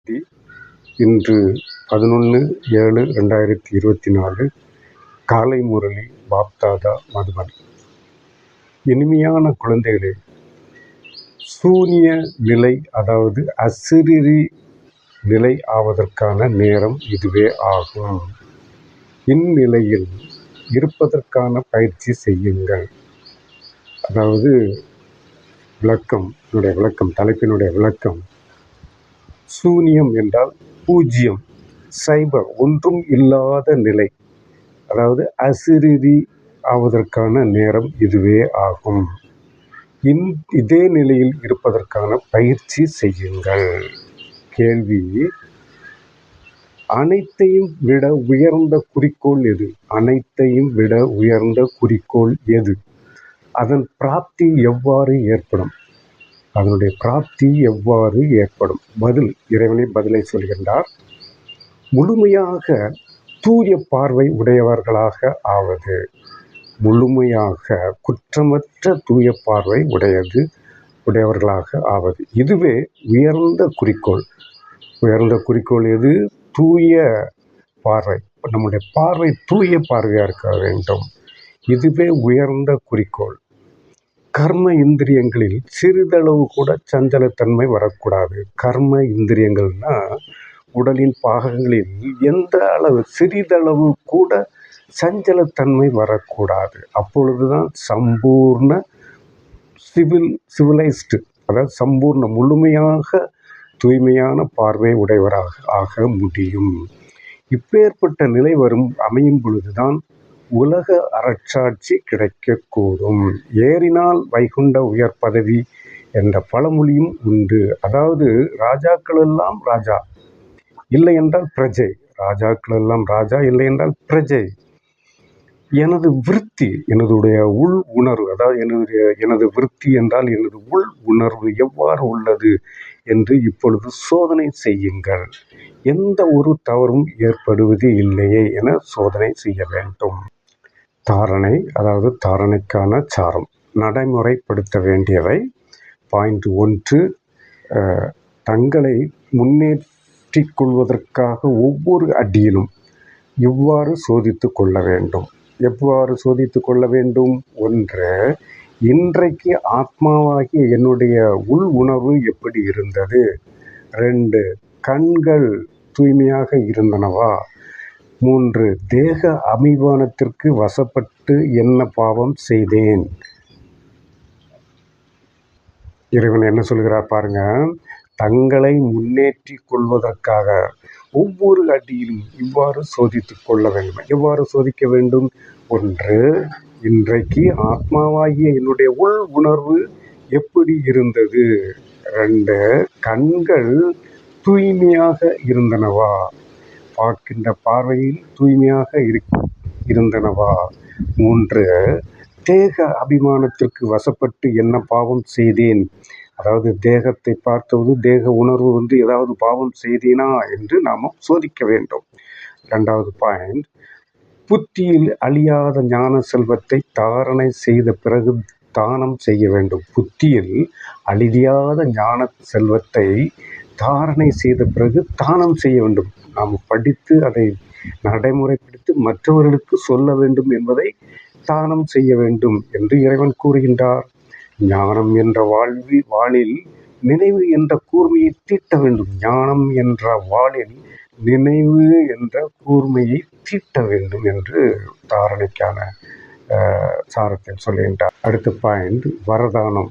இன்று 11/7/2024 காலை முரளி பாப்தாதா மதுபன். இனிமையான குழந்தைகளே, சூனிய நிலை அதாவது அசிரிரி நிலை ஆவதற்கான நேரம் இதுவே ஆகும். இந்நிலையில் இருப்பதற்கான பயிற்சி செய்யுங்கள். அதாவது தலைப்பினுடைய விளக்கம், சூனியம் என்றால் பூஜ்யம், சைபர், ஒன்றும் இல்லாத நிலை, அதாவது அசிரிரி ஆவதற்கான நேரம் இதுவே ஆகும். இதே நிலையில் இருப்பதற்கான பயிற்சி செய்யுங்கள். கேள்வி: அனைத்தையும் விட உயர்ந்த குறிக்கோள் எது? அனைத்தையும் விட உயர்ந்த குறிக்கோள் எது? அதன் பிராப்தி எவ்வாறு ஏற்படும்? அதனுடைய பிராப்தி எவ்வாறு ஏற்படும்? பதில், இறைவனை பதிலை சொல்கின்றார். முழுமையாக தூய பார்வை உடையவர்களாக ஆவது. முழுமையாக குற்றமற்ற தூய பார்வை உடையவர்களாக ஆவது. இதுவே உயர்ந்த குறிக்கோள். உயர்ந்த குறிக்கோள் எது? தூய பார்வை. நம்முடைய பார்வை தூய பார்வையாக இருக்க வேண்டும். இதுவே உயர்ந்த குறிக்கோள். கர்ம இந்திரியங்களில் சிறிதளவு கூட சஞ்சலத்தன்மை வரக்கூடாது. கர்ம இந்திரியங்கள்னா உடலின் பாகங்களில் எந்த அளவு, சிறிதளவு கூட சஞ்சலத்தன்மை வரக்கூடாது. அப்பொழுதுதான் சம்பூர்ண சிவிலைஸ்டு, அதாவது சம்பூர்ண முழுமையாக தூய்மையான பார்வை உடையவராக ஆக முடியும். இப்பேற்பட்ட நிலை அமையும் பொழுதுதான் உலக அரசாட்சி கிடைக்கக்கூடும். ஏறினால் வைகுண்ட உயர் பதவி என்ற பழமொழியும் உண்டு. அதாவது ராஜாக்கள் எல்லாம் ராஜா, இல்லை என்றால் பிரஜை. ராஜாக்கள் எல்லாம் ராஜா, இல்லை என்றால் பிரஜை. எனது விருத்தி, எனதுடைய உள் உணர்வு, அதாவது எனது விருத்தி என்றால் எனது உள் உணர்வு எவ்வாறு உள்ளது என்று இப்பொழுது சோதனை செய்யுங்கள். எந்த ஒரு தவறும் ஏற்படுவது இல்லையே என சோதனை செய்ய வேண்டும். தாரணை, அதாவது தாரணைக்கான சாரம், நடைமுறைப்படுத்த வேண்டியவை. பாயிண்ட் 1, தங்களை முன்னேற்றிக் கொள்வதற்காக ஒவ்வொரு அடியிலும் இவ்வாறு சோதித்து கொள்ள வேண்டும். எவ்வாறு சோதித்து கொள்ள வேண்டும்? 1, இன்றைக்கு ஆத்மாவாகிய என்னுடைய உள் உணர்வு எப்படி இருந்தது? 2, கண்கள் தூய்மையாக இருந்தனவா? 3, தேக அபிமானத்திற்கு வசப்பட்டு என்ன பாவம் செய்தேன்? இறைவன் என்ன சொல்கிறார் பாருங்க. தங்களை முன்னேற்றிக் கொள்வதற்காக ஒவ்வொரு அடியிலும் இவ்வாறு சோதித்து கொள்ள வேண்டும். எவ்வாறு சோதிக்க வேண்டும்? 1, இன்றைக்கு ஆத்மாவாகிய என்னுடைய உள் உணர்வு எப்படி இருந்தது? 2, கண்கள் தூய்மையாக இருந்தனவா? பார்க்கின்ற பார்வையில் தூய்மையாக இருந்தனவா? 3, தேக அபிமானத்திற்கு வசப்பட்டு என்ன பாவம் செய்தேன்? அதாவது தேகத்தை பார்த்தவது, தேக உணர்வு ஏதாவது பாவம் செய்தேனா என்று நாம் சோதிக்க வேண்டும். 2வது பாயிண்ட், புத்தியில் அழியாத ஞான செல்வத்தை தாரணை செய்த பிறகு தானம் செய்ய வேண்டும். புத்தியில் அழியாத ஞான செல்வத்தை தாரணை செய்த பிறகு தானம் செய்ய வேண்டும். நாம் படித்து அதை நடைமுறைப்படுத்தி மற்றவர்களுக்கு சொல்ல வேண்டும் என்பதை தானம் செய்ய வேண்டும் என்று இறைவன் கூறுகின்றார். ஞானம் என்ற வாளில் நினைவு என்ற கூர்மையை தீட்ட வேண்டும். ஞானம் என்ற வாளில் நினைவு என்ற கூர்மையை தீட்ட வேண்டும் என்று தாரணைக்கான சாரத்தில் சொல்லுகின்றார். அடுத்த பாயிண்ட், வரதானம்.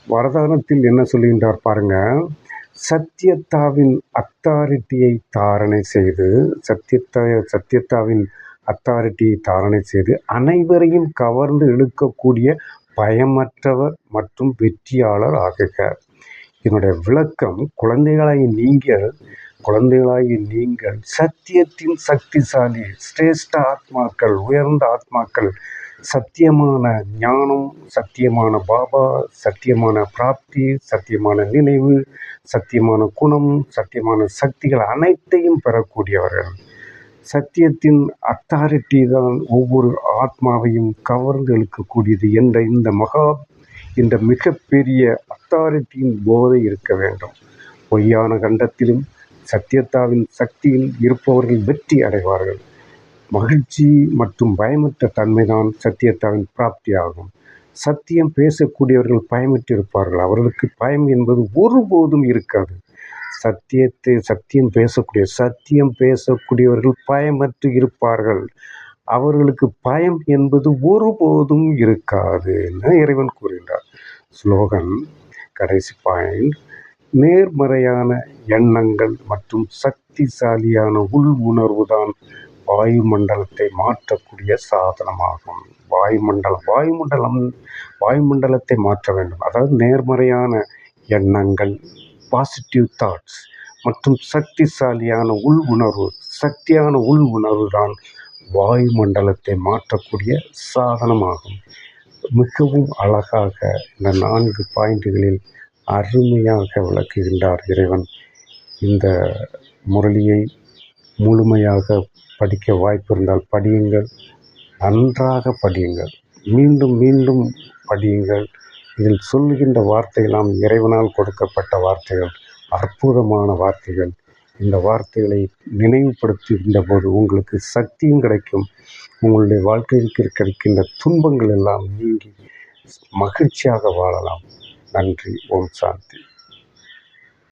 வரதானத்தில் என்ன சொல்லுகின்றார் பாருங்க. சத்தியத்தாவின் அத்தாரிட்டியை தாரணை செய்து, சத்தியத்தாவின் அத்தாரிட்டியை தாரணை செய்து அனைவரையும் கவர்ந்து இழுக்கக்கூடிய பயமற்றவர் மற்றும் வெற்றியாளர் ஆகுக. இதனுடைய விளக்கம், குழந்தைகளாகி நீங்கள் சத்தியத்தின் சக்திசாலி சிரேஷ்ட ஆத்மாக்கள், உயர்ந்த ஆத்மாக்கள். சத்தியமான ஞானம், சத்தியமான பாபா, சத்தியமான பிராப்தி, சத்தியமான நினைவு, சத்தியமான குணம், சத்தியமான சக்திகள் அனைத்தையும் பெறக்கூடியவர்கள். சத்தியத்தின் அத்தாரிட்டி தான் ஒவ்வொரு ஆத்மாவையும் கவர்ந்து இழுக்கக்கூடியது என்ற இந்த மிகப்பெரிய அத்தாரிட்டியின் போதை இருக்க வேண்டும். பொய்யான கண்டத்திலும் சத்தியத்தாவின் சக்தியில் இருப்பவர்கள் வெற்றி அடைவார்கள். மகிழ்ச்சி மற்றும் பயமற்ற தன்மைதான் சத்தியத்தாவின் பிராப்தியாகும். சத்தியம் பேசக்கூடியவர்கள் பயமற்றிருப்பார்கள். அவர்களுக்கு பயம் என்பது ஒருபோதும் இருக்காது. சத்தியம் பேசக்கூடியவர்கள் பயமற்று இருப்பார்கள். அவர்களுக்கு பயம் என்பது ஒருபோதும் இருக்காது என இறைவன் கூறுகின்றார். ஸ்லோகன் கடைசி பாயிண்ட்: நேர்மறையான எண்ணங்கள் மற்றும் சக்திசாலியான உள் உணர்வுதான் வாயுமண்டலத்தை மாற்றக்கூடிய சாதனமாகும். வாயுமண்டலத்தை மாற்ற வேண்டும். அதாவது நேர்மறையான எண்ணங்கள், பாசிட்டிவ் தாட்ஸ் மற்றும் சக்தியான உள் உணர்வு தான் வாயுமண்டலத்தை மாற்றக்கூடிய சாதனமாகும். மிகவும் அழகாக இந்த 4 பாயிண்ட்டுகளில் அருமையாக விளக்குகின்றார் இறைவன். இந்த முரளியை முழுமையாக படிக்க வாய்ப்பு இருந்தால் படியுங்கள், நன்றாக படியுங்கள், மீண்டும் மீண்டும் படியுங்கள். இதில் சொல்லுகின்ற வார்த்தையெல்லாம் இறைவனால் கொடுக்கப்பட்ட வார்த்தைகள், அற்புதமான வார்த்தைகள். இந்த வார்த்தைகளை நினைவுபடுத்துகின்ற போது உங்களுக்கு சக்தியும் கிடைக்கும். உங்களுடைய வாழ்க்கைக்கு கிடைக்கின்ற துன்பங்கள் எல்லாம் நீங்கி மகிழ்ச்சியாக வாழலாம். நன்றி. ஓம் சாந்தி.